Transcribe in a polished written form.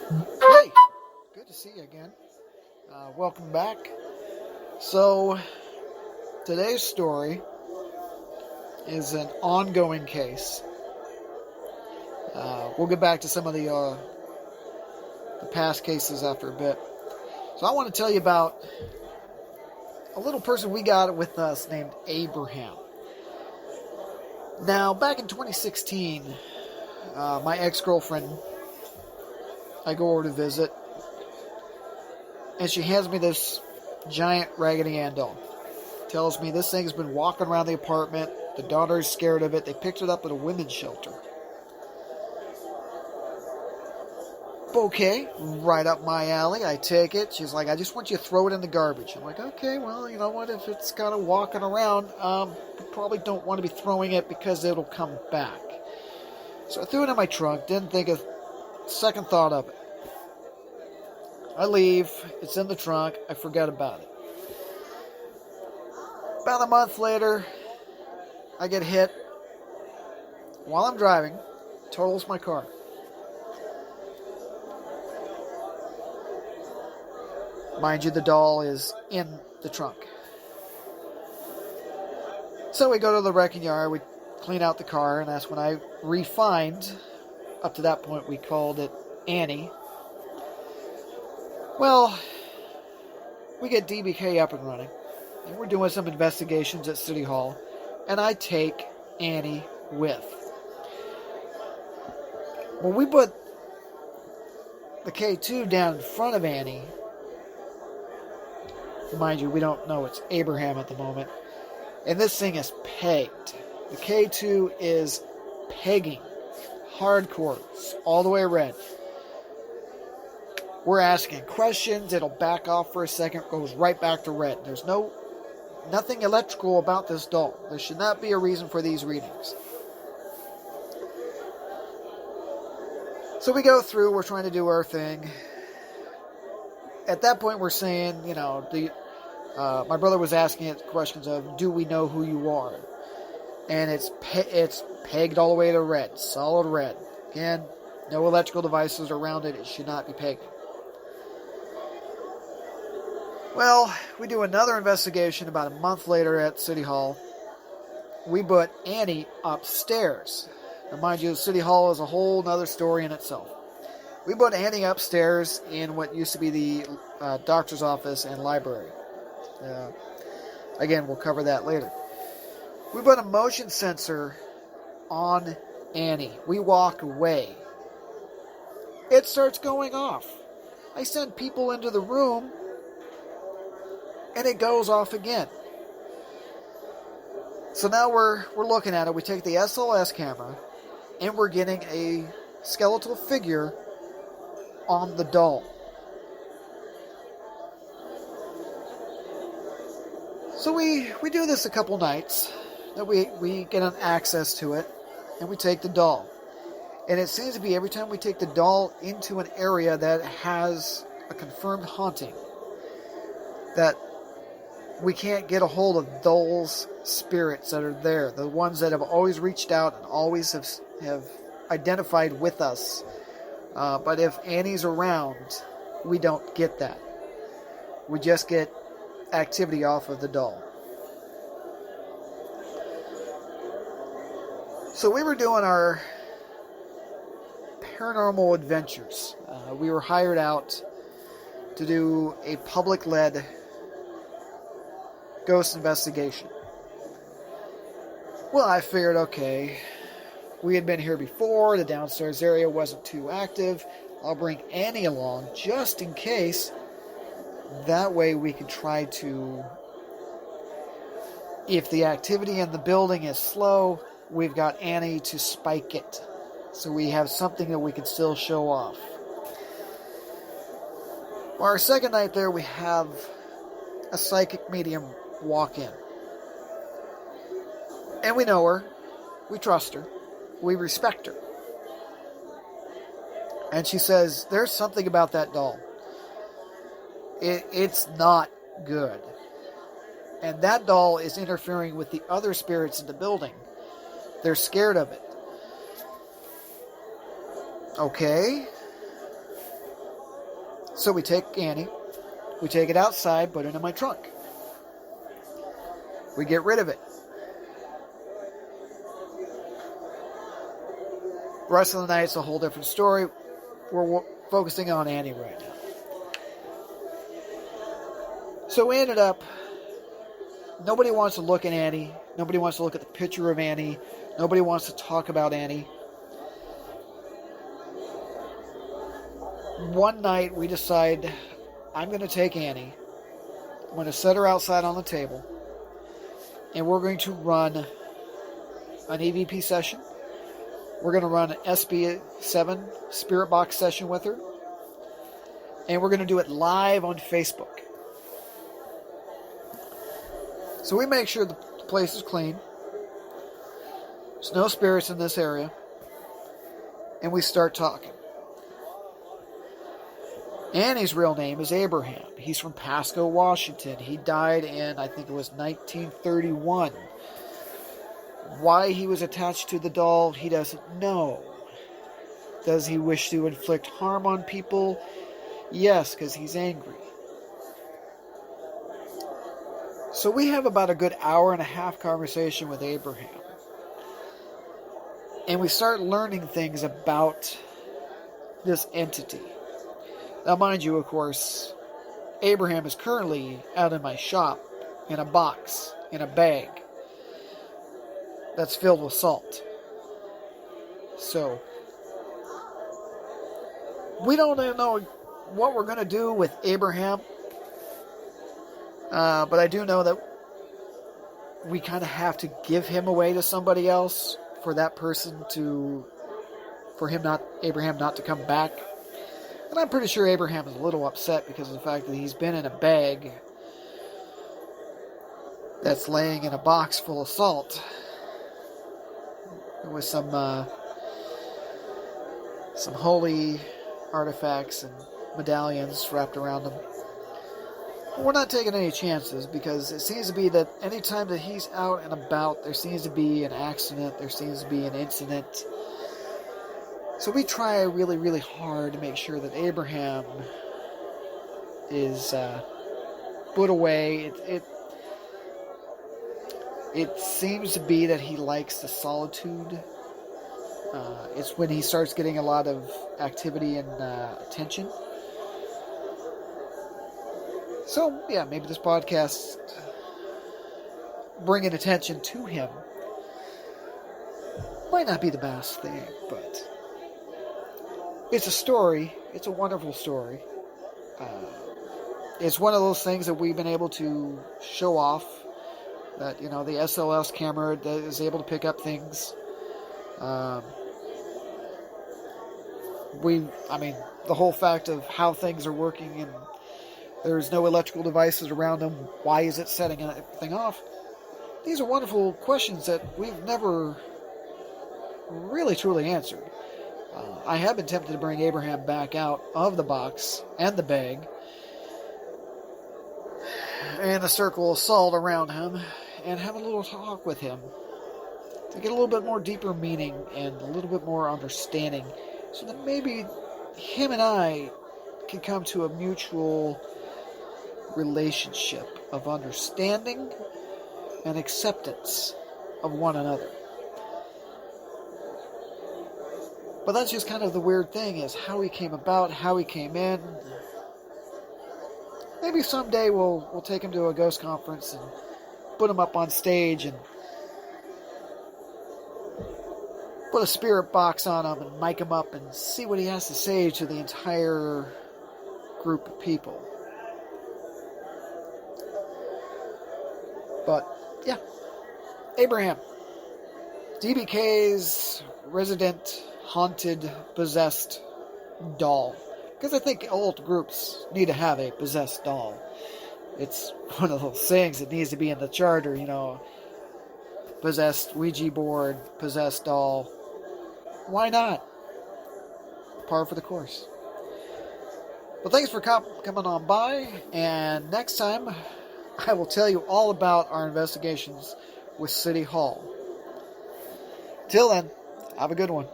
Hey, good to see you again. Welcome back. So, today's story is an ongoing case. We'll get back to some of the past cases after a bit. So, I want to tell you about a little person we got with us named Abraham. Now, back in 2016, my ex-girlfriend, I go over to visit, and she hands me this giant Raggedy Ann doll. Tells me this thing's been walking around the apartment. The daughter is scared of it. They picked it up at a women's shelter. Okay, right up my alley. I take it. She's like, I just want you to throw it in the garbage. I'm like, okay, well, you know what? If it's kind of walking around, we probably don't want to be throwing it because it'll come back. So I threw it in my trunk. Didn't think a second thought of it. I leave. It's in the trunk. I forget about it. About a month later, I get hit while I'm driving. Totals my car. Mind you, the doll is in the trunk. So we go to the wrecking yard. We clean out the car, and that's when I refined. Up to that point, we called it Annie. Well, we get D.B.K up and running. And we're doing some investigations at City Hall. And I take Annie with. When we put the K2 down in front of Annie, mind you, we don't know it's Abraham at the moment, and this thing is pegged. The K2 is pegging. Hardcore. It's all the way red. We're asking questions. It'll back off for a second. Goes right back to red. There's nothing electrical about this doll. There should not be a reason for these readings. So we go through. We're trying to do our thing. At that point, we're saying, you know, my brother was asking it questions of, do we know who you are? And it's pegged all the way to red. Solid red. Again, no electrical devices around it. It should not be pegged. Well, we do another investigation about a month later at City Hall. We put Annie upstairs. Now, mind you, City Hall is a whole other story in itself. We put Annie upstairs in what used to be the doctor's office and library. Again, we'll cover that later. We put a motion sensor on Annie. We walk away. It starts going off. I send people into the room, and it goes off again. So now we're looking at it. We take the SLS camera, and we're getting a skeletal figure on the doll. So we do this a couple nights. That we get an access to it, and we take the doll. And it seems to be every time we take the doll into an area that has a confirmed haunting, that we can't get a hold of those spirits that are there, the ones that have always reached out and always have identified with us. But if Annie's around, we don't get that. We just get activity off of the doll. So we were doing our paranormal adventures. We were hired out to do a public-led ghost investigation. Well, I figured, okay, we had been here before. The downstairs area wasn't too active. I'll bring Annie along just in case. That way we can try to, if the activity in the building is slow, we've got Annie to spike it. So we have something that we can still show off. Well, our second night there, we have a psychic medium walk in. And we know her. We trust her. We respect her. And she says, there's something about that doll. It's not good. And that doll is interfering with the other spirits in the building. They're scared of it. Okay. So we take Annie, we take it outside, put it in my trunk. We get rid of it. The rest of the night, it's a whole different story. We're focusing on Annie right now. So we ended up, nobody wants to look at Annie. Nobody wants to look at the picture of Annie. Nobody wants to talk about Annie. One night we decide, I'm going to take Annie. I'm going to set her outside on the table. And we're going to run an EVP session. We're going to run an SB7 Spirit Box session with her. And we're going to do it live on Facebook. So we make sure the place is clean. There's no spirits in this area. And we start talking. Annie's real name is Abraham. He's from Pasco, Washington. He died in, I think it was 1931. Why he was attached to the doll, he doesn't know. Does he wish to inflict harm on people? Yes, because he's angry. So we have about a good hour and a half conversation with Abraham. And we start learning things about this entity. Now, mind you, of course, Abraham is currently out in my shop in a box, in a bag, that's filled with salt. So, we don't even know what we're going to do with Abraham. But I do know that we kind of have to give him away to somebody else for that person to, Abraham not to come back. And I'm pretty sure Abraham is a little upset because of the fact that he's been in a bag that's laying in a box full of salt with some holy artifacts and medallions wrapped around them. We're not taking any chances because it seems to be that anytime that he's out and about, there seems to be an accident, there seems to be an incident. So we try really, really hard to make sure that Abraham is put away. It seems to be that he likes the solitude. It's when he starts getting a lot of activity and attention. So, yeah, maybe this podcast bringing attention to him might not be the best thing, but it's a story. It's a wonderful story. It's one of those things that we've been able to show off. That, the SLS camera that is able to pick up things. The whole fact of how things are working and there's no electrical devices around them. Why is it setting everything off? These are wonderful questions that we've never really truly answered. I have been tempted to bring Abraham back out of the box and the bag and a circle of salt around him and have a little talk with him to get a little bit more deeper meaning and a little bit more understanding so that maybe him and I can come to a mutual relationship of understanding and acceptance of one another. But that's just kind of the weird thing, is how he came about, how he came in. Maybe someday we'll take him to a ghost conference and put him up on stage and put a spirit box on him and mic him up and see what he has to say to the entire group of people. But, yeah. Abraham. D.B.K's resident haunted, possessed doll. Because I think all groups need to have a possessed doll. It's one of those things that needs to be in the charter, Possessed Ouija board, possessed doll. Why not? Par for the course. Well, thanks for coming on by, and next time I will tell you all about our investigations with City Hall. Till then, have a good one.